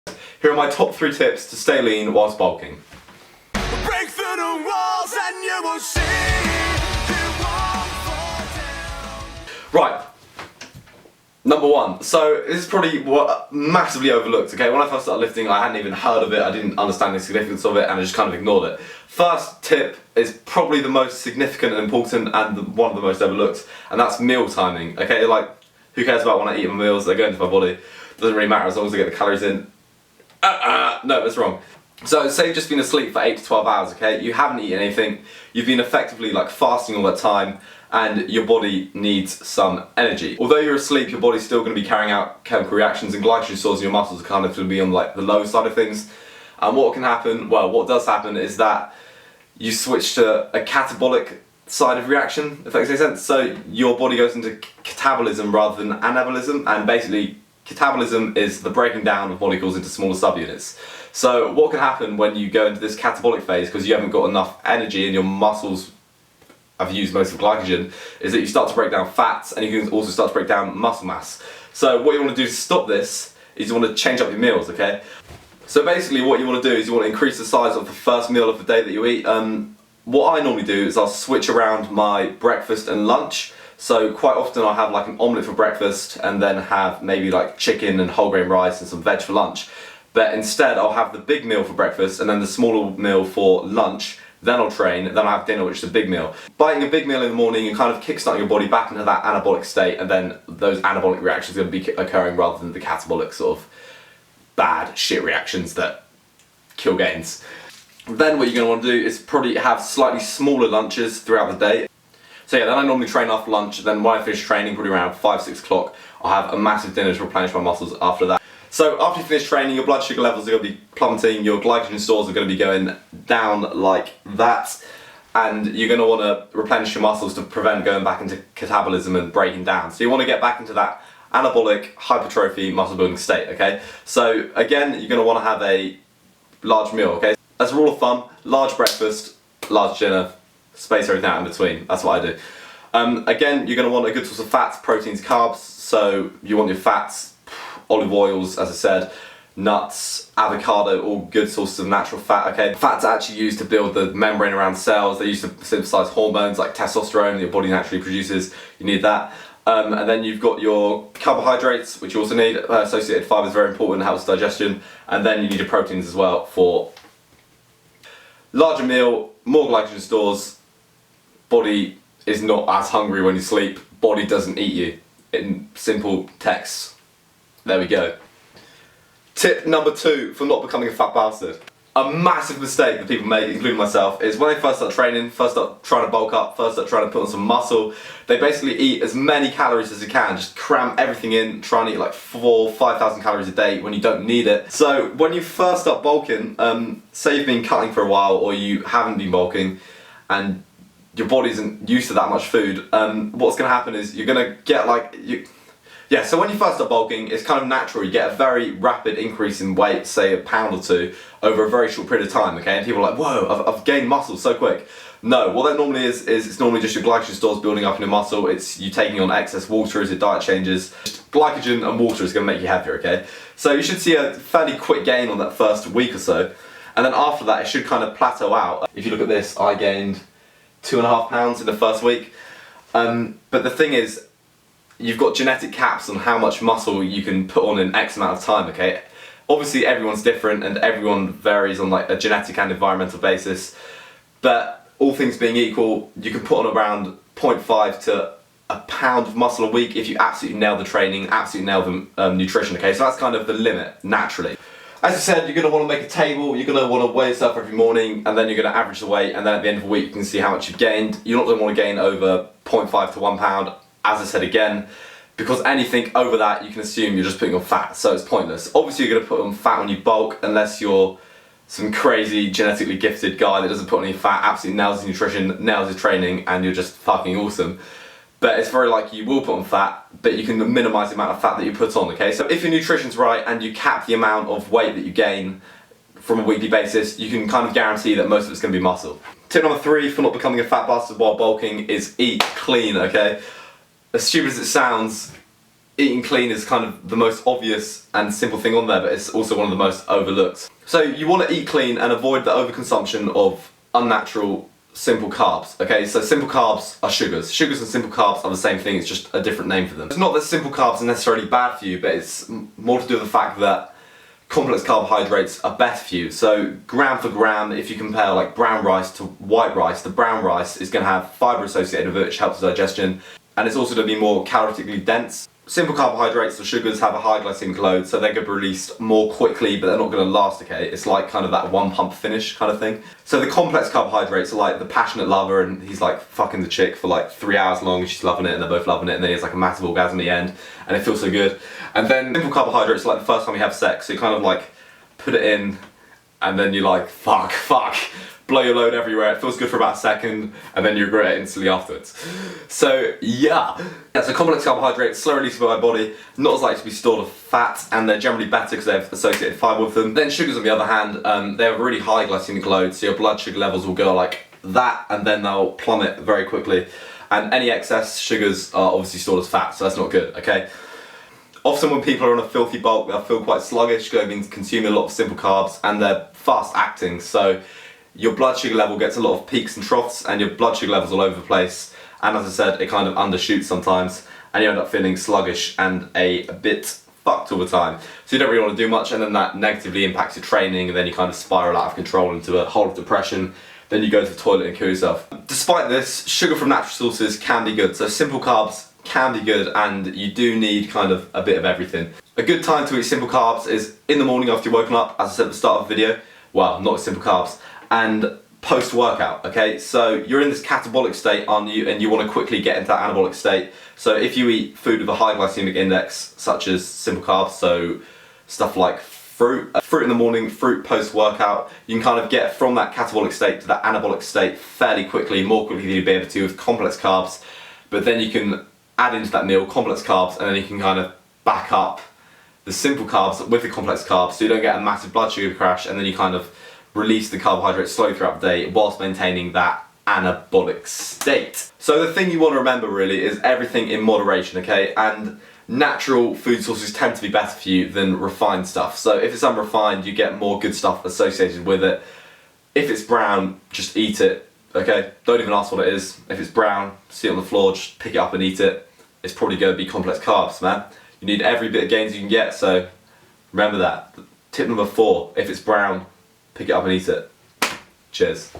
Here are my top 3 tips to stay lean whilst bulking. Break through the walls and you will see you won't fall down. Right, number 1. So this is probably what massively overlooked, okay? When I first started lifting, I hadn't even heard of it, I didn't understand the significance of it, and I just kind of ignored it. First tip is probably the most significant and important and one of the most overlooked, and that's meal timing, okay? Like, who cares about when I eat my meals? They go into my body. Doesn't really matter as long as I get the calories in. No, that's wrong. So say you've just been asleep for 8 to 12 hours, okay? You haven't eaten anything, you've been effectively like fasting all that time, and your body needs some energy. Although you're asleep, your body's still going to be carrying out chemical reactions, and glycogen stores in your muscles are kind of going to be on like the low side of things. And what can happen, well, what does happen is that you switch to a catabolic side of reaction, if that makes any sense. So your body goes into catabolism rather than anabolism, and basically catabolism is the breaking down of molecules into smaller subunits. So what can happen when you go into this catabolic phase, because you haven't got enough energy and your muscles have used most of glycogen, is that you start to break down fats, and you can also start to break down muscle mass. So what you want to do to stop this is you want to change up your meals, okay? So basically what you want to do is you want to increase the size of the first meal of the day that you eat. What I normally do is I'll switch around my breakfast and lunch. So quite often I'll have like an omelette for breakfast and then have maybe like chicken and whole grain rice and some veg for lunch. But instead I'll have the big meal for breakfast and then the smaller meal for lunch, then I'll train, then I'll have dinner, which is a big meal. By eating a big meal in the morning, you're kind of kickstarting your body back into that anabolic state, and then those anabolic reactions are going to be occurring rather than the catabolic sort of bad shit reactions that kill gains. Then what you're going to want to do is probably have slightly smaller lunches throughout the day. So yeah, then I normally train after lunch, then when I finish training, probably around 5-6 o'clock, I'll have a massive dinner to replenish my muscles after that. So after you finish training, your blood sugar levels are going to be plummeting, your glycogen stores are going to be going down like that, and you're going to want to replenish your muscles to prevent going back into catabolism and breaking down. So you want to get back into that anabolic hypertrophy muscle building state, okay? So again, you're going to want to have a large meal, okay? As a rule of thumb, large breakfast, large dinner, space everything out in between. That's what I do. Again, you're going to want a good source of fats, proteins, carbs. So you want your fats, olive oils, as I said, nuts, avocado, all good sources of natural fat, okay? Fats are actually used to build the membrane around cells. They're used to synthesize hormones like testosterone that your body naturally produces. You need that. And then you've got your carbohydrates, which you also need. Associated fiber is very important, helps digestion. And then you need your proteins as well for larger meal, more glycogen stores. Body is not as hungry when you sleep. Body doesn't eat you. In simple text. There we go. Tip number 2 for not becoming a fat bastard. A massive mistake that people make, including myself, is when they first start training, first start trying to bulk up, first start trying to put on some muscle, they basically eat as many calories as they can, just cram everything in, try and eat like 4,000-5,000 calories a day when you don't need it. So when you first start bulking, say you've been cutting for a while or you haven't been bulking and your body isn't used to that much food, what's going to happen is you're going to get like... Yeah, so when you first start bulking, it's kind of natural. You get a very rapid increase in weight, say a pound or 2, over a very short period of time, okay? And people are like, whoa, I've gained muscle so quick. No, what that normally is it's normally just your glycogen stores building up in your muscle. It's you taking on excess water as your diet changes. Glycogen and water is going to make you heavier, okay? So you should see a fairly quick gain on that first week or so. And then after that, it should kind of plateau out. If you look at this, I gained 2.5 pounds in the first week. But the thing is, you've got genetic caps on how much muscle you can put on in X amount of time, okay? Obviously everyone's different and everyone varies on like a genetic and environmental basis, but all things being equal, you can put on around 0.5 to a pound of muscle a week if you absolutely nail the training, absolutely nail the nutrition, okay? So that's kind of the limit, naturally. As I said, you're going to want to make a table, you're going to want to weigh yourself every morning, and then you're going to average the weight, and then at the end of the week you can see how much you've gained. You're not going to want to gain over 0.5 to 1 pound. As I said again, because anything over that you can assume you're just putting on fat, so it's pointless. Obviously you're going to put on fat when you bulk unless you're some crazy genetically gifted guy that doesn't put on any fat, absolutely nails his nutrition, nails his training, and you're just fucking awesome. But it's very likely you will put on fat, but you can minimise the amount of fat that you put on, okay? So if your nutrition's right and you cap the amount of weight that you gain from a weekly basis, you can kind of guarantee that most of it's going to be muscle. Tip number 3 for not becoming a fat bastard while bulking is eat clean, okay? As stupid as it sounds, eating clean is kind of the most obvious and simple thing on there, but it's also one of the most overlooked. So you want to eat clean and avoid the overconsumption of unnatural simple carbs. Okay, so simple carbs are sugars. Sugars and simple carbs are the same thing, it's just a different name for them. It's not that simple carbs are necessarily bad for you, but it's more to do with the fact that complex carbohydrates are better for you. So gram for gram, if you compare like brown rice to white rice, the brown rice is going to have fibre associated with it, which helps with digestion, and it's also going to be more calorically dense. Simple carbohydrates or sugars have a high glycemic load, so they're going to be released more quickly, but they're not going to last, okay? It's like kind of that one pump finish kind of thing. So the complex carbohydrates are like the passionate lover, and he's like fucking the chick for like 3 hours long, and she's loving it, and they're both loving it, and then he has like a massive orgasm at the end, and it feels so good. And then simple carbohydrates are like the first time you have sex, so you kind of like put it in, and then you're like, fuck, blow your load everywhere, it feels good for about a second, and then you regret it instantly afterwards. So yeah, so complex carbohydrates, slow release by the body, not as likely to be stored as fat, and they're generally better because they have associated fibre with them. Then sugars on the other hand, they have a really high glycemic load, so your blood sugar levels will go like that, and then they'll plummet very quickly. And any excess sugars are obviously stored as fat, so that's not good, okay? Often when people are on a filthy bulk, they'll feel quite sluggish, because they've been consuming a lot of simple carbs, and they're fast acting, so your blood sugar level gets a lot of peaks and troughs, and your blood sugar levels all over the place, and as I said, it kind of undershoots sometimes, and you end up feeling sluggish and a bit fucked all the time. So you don't really want to do much, and then that negatively impacts your training, and then you kind of spiral out of control into a hole of depression. Then you go to the toilet and kill yourself. Despite this, sugar from natural sources can be good, so simple carbs can be good, and you do need kind of a bit of everything. A good time to eat simple carbs is in the morning after you've woken up, as I said at the start of the video. Well, not with simple carbs. And post-workout, okay? So you're in this catabolic state, aren't you? And you want to quickly get into that anabolic state. So if you eat food with a high glycemic index, such as simple carbs, so stuff like fruit in the morning, fruit post-workout, you can kind of get from that catabolic state to that anabolic state fairly quickly, more quickly than you'd be able to with complex carbs. But then you can add into that meal complex carbs, and then you can kind of back up the simple carbs with the complex carbs, so you don't get a massive blood sugar crash, and then you kind of release the carbohydrates slowly throughout the day whilst maintaining that anabolic state. So the thing you want to remember really is everything in moderation, okay? And natural food sources tend to be better for you than refined stuff. So if it's unrefined, you get more good stuff associated with it. If it's brown, just eat it, okay? Don't even ask what it is. If it's brown, see it on the floor, just pick it up and eat it. It's probably going to be complex carbs, man. You need every bit of gains you can get, so remember that. Tip number 4, if it's brown, pick it up and eat it. Cheers.